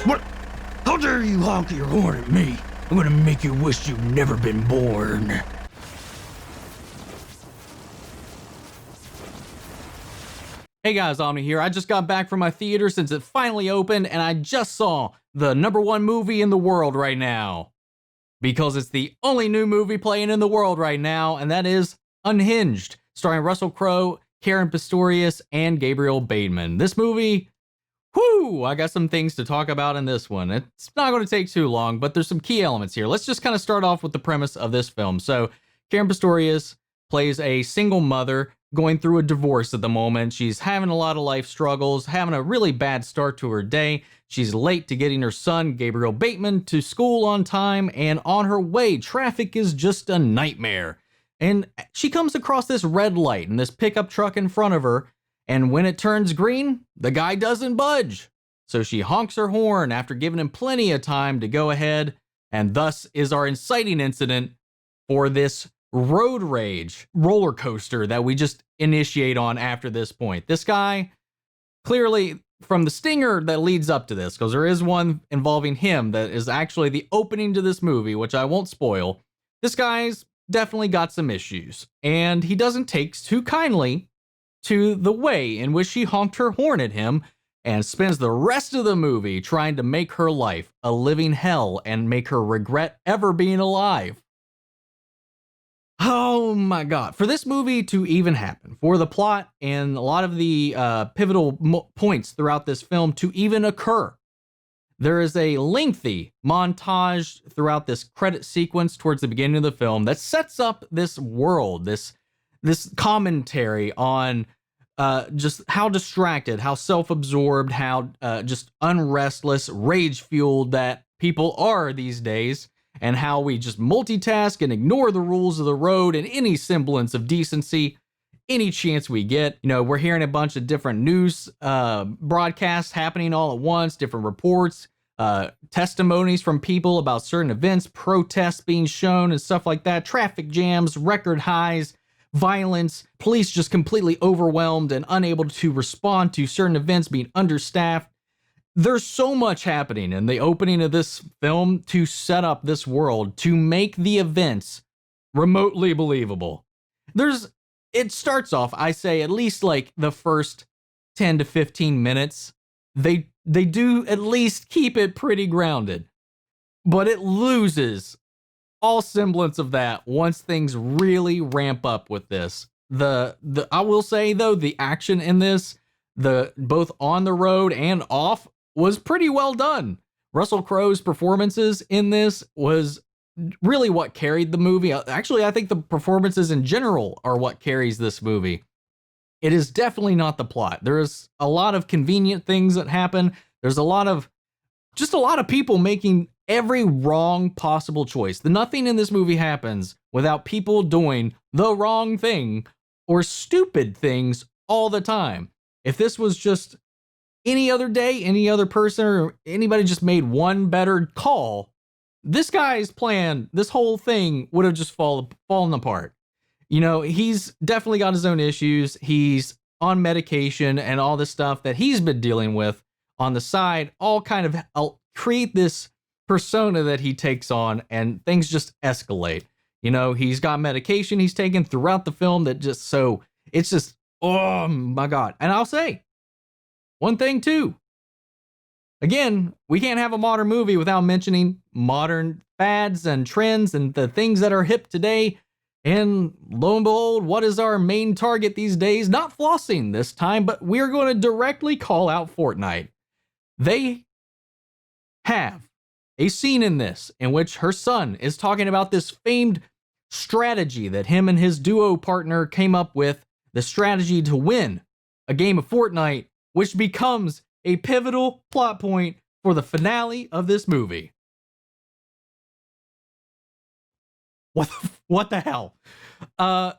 What? How dare you honk your horn at me? I'm gonna make you wish you'd never been born. Hey guys, Omni here. I just got back from my theater since it finally opened, and I just saw the #1 movie in the world right now. Because it's the only new movie playing in the world right now, and that is Unhinged, starring Russell Crowe, Caren Pistorius, and Gabriel Bateman. This movie, whoo, I got some things to talk about in this one. It's not going to take too long, but there's some key elements here. Let's just kind of start off with the premise of this film. So, Caren Pistorius plays a single mother going through a divorce at the moment. She's having a lot of life struggles, having a really bad start to her day. She's late to getting her son, Gabriel Bateman, to school on time, and on her way, traffic is just a nightmare. And she comes across this red light and this pickup truck in front of her, and when it turns green, the guy doesn't budge. So she honks her horn after giving him plenty of time to go ahead, and thus is our inciting incident for this road rage roller coaster that we just initiate on after this point. This guy, clearly from the stinger that leads up to this, because there is one involving him that is actually the opening to this movie, which I won't spoil. This guy's definitely got some issues, and he doesn't take too kindly to the way in which she honked her horn at him and spends the rest of the movie trying to make her life a living hell and make her regret ever being alive. Oh my God. For this movie to even happen, for the plot and a lot of the pivotal points throughout this film to even occur, there is a lengthy montage throughout this credit sequence towards the beginning of the film that sets up this world, this commentary on just how distracted, how self-absorbed, how just unrestless, rage-fueled that people are these days, and how we just multitask and ignore the rules of the road and any semblance of decency any chance we get. You know, we're hearing a bunch of different news broadcasts happening all at once, different reports, testimonies from people about certain events, protests being shown and stuff like that, traffic jams, record highs, violence, police just completely overwhelmed and unable to respond to certain events, being understaffed. There's so much happening in the opening of this film to set up this world, to make the events remotely believable. It starts off, I say, at least like the first 10 to 15 minutes, they do at least keep it pretty grounded. But it loses all semblance of that once things really ramp up with this. I will say though, the action in this, both on the road and off, was pretty well done. Russell Crowe's performances in this was really what carried the movie. Actually, I think the performances in general are what carries this movie. It is definitely not the plot. There is a lot of convenient things that happen. There's a lot of people making every wrong possible choice. Nothing in this movie happens without people doing the wrong thing or stupid things all the time. If this was just any other day, any other person or anybody just made one better call, this guy's plan, this whole thing would have just fallen apart. You know, he's definitely got his own issues. He's on medication and all this stuff that he's been dealing with on the side, all kind of create this persona that he takes on, and things just escalate. You know, he's got medication he's taken throughout the film that it's just, oh my God. And I'll say one thing too. Again, we can't have a modern movie without mentioning modern fads and trends and the things that are hip today. And lo and behold, what is our main target these days? Not flossing this time, but we're going to directly call out Fortnite. They have a scene in this in which her son is talking about this famed strategy that him and his duo partner came up with, the strategy to win a game of Fortnite, which becomes a pivotal plot point for the finale of this movie. What the hell?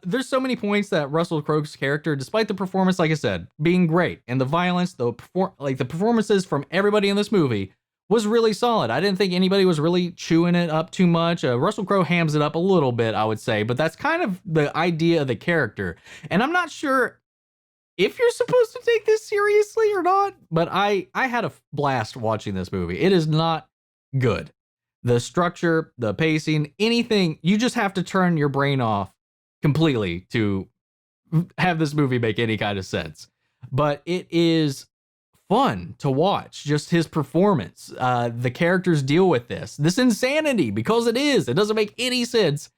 There's so many points that Russell Crowe's character, despite the performance, like I said, being great, and the violence, the performances from everybody in this movie was really solid. I didn't think anybody was really chewing it up too much. Russell Crowe hams it up a little bit, I would say, but that's kind of the idea of the character. And I'm not sure if you're supposed to take this seriously or not. But I had a blast watching this movie. It is not good. The structure, the pacing, anything, you just have to turn your brain off completely to have this movie make any kind of sense. But it is fun to watch. Just his performance, the characters deal with this insanity, because it doesn't make any sense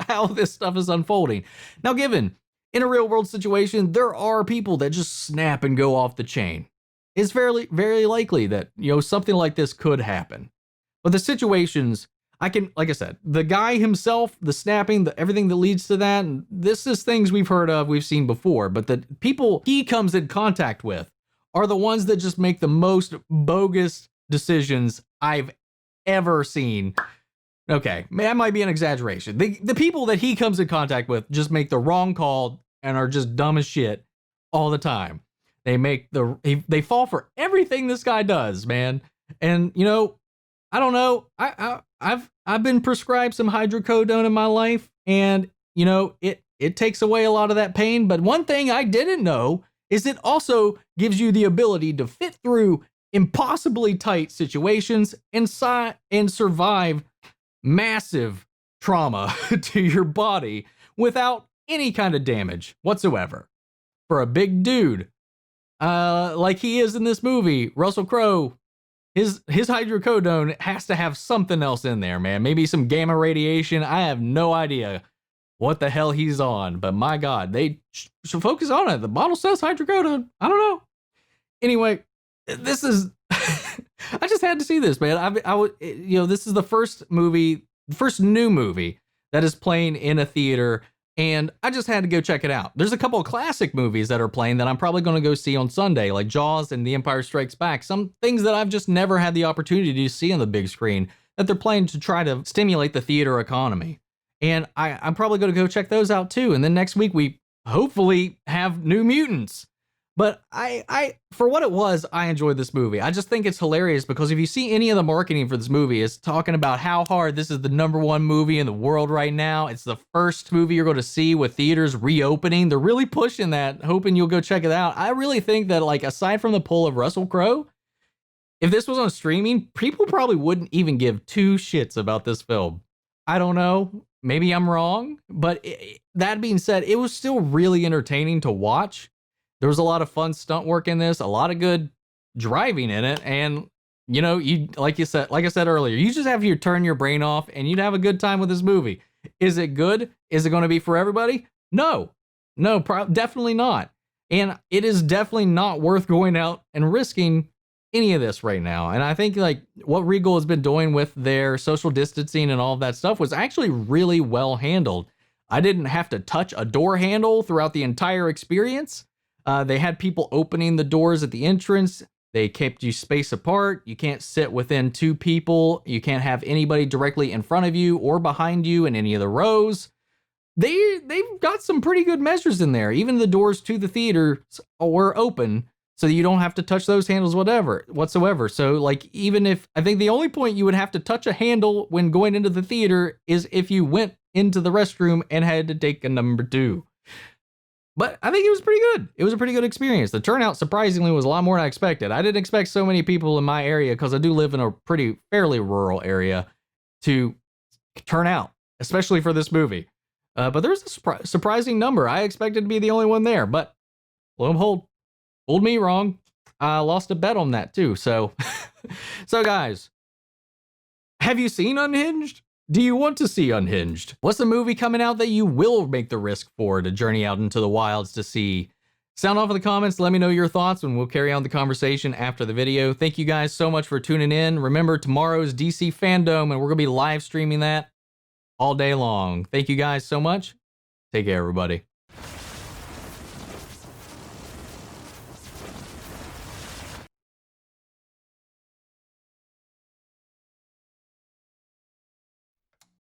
how this stuff is unfolding. Now, given in a real world situation, there are people that just snap and go off the chain. It's very, very likely that, something like this could happen. But the situations, like I said, the guy himself, the snapping, everything that leads to that, this is things we've heard of, we've seen before. But the people he comes in contact with are the ones that just make the most bogus decisions I've ever seen. Okay, that might be an exaggeration. The people that he comes in contact with just make the wrong call and are just dumb as shit all the time. They fall for everything this guy does, man. And I don't know. I've been prescribed some hydrocodone in my life, and it takes away a lot of that pain. But one thing I didn't know is it also gives you the ability to fit through impossibly tight situations and survive massive trauma to your body without any kind of damage whatsoever. For a big dude, like he is in this movie, Russell Crowe, his hydrocodone has to have something else in there, man. Maybe some gamma radiation. I have no idea what the hell he's on, but my God, they should focus on it. The bottle says hydrocodone. I don't know. Anyway, this is, I just had to see this, man. This is the first new movie that is playing in a theater, and I just had to go check it out. There's a couple of classic movies that are playing that I'm probably going to go see on Sunday, like Jaws and The Empire Strikes Back. Some things that I've just never had the opportunity to see on the big screen that they're playing to try to stimulate the theater economy. And I'm probably going to go check those out too. And then next week we hopefully have New Mutants. But I for what it was, I enjoyed this movie. I just think it's hilarious because if you see any of the marketing for this movie, it's talking about how hard this is the #1 movie in the world right now. It's the first movie you're going to see with theaters reopening. They're really pushing that, hoping you'll go check it out. I really think that, like, aside from the pull of Russell Crowe, if this was on streaming, people probably wouldn't even give two shits about this film. I don't know. Maybe I'm wrong. But that being said, it was still really entertaining to watch. There was a lot of fun stunt work in this, a lot of good driving in it, and like I said earlier, you just have to turn your brain off and you'd have a good time with this movie. Is it good? Is it going to be for everybody? No, definitely not. And it is definitely not worth going out and risking any of this right now. And I think like what Regal has been doing with their social distancing and all of that stuff was actually really well handled. I didn't have to touch a door handle throughout the entire experience. They had people opening the doors at the entrance. They kept you spaced apart. You can't sit within two people. You can't have anybody directly in front of you or behind you in any of the rows. They've got some pretty good measures in there. Even the doors to the theaters were open, so you don't have to touch those handles whatsoever. So like, even if, I think the only point you would have to touch a handle when going into the theater is if you went into the restroom and had to take a number 2. But I think it was pretty good. It was a pretty good experience. The turnout, surprisingly, was a lot more than I expected. I didn't expect so many people in my area, because I do live in a fairly rural area, to turn out, especially for this movie. But there's a surprising number. I expected to be the only one there, but lo and behold, fooled me wrong. I lost a bet on that too. So guys, have you seen Unhinged? Do you want to see Unhinged? What's the movie coming out that you will make the risk for to journey out into the wilds to see? Sound off in the comments. Let me know your thoughts, and we'll carry on the conversation after the video. Thank you guys so much for tuning in. Remember, tomorrow's DC Fandom, and we're going to be live streaming that all day long. Thank you guys so much. Take care, everybody.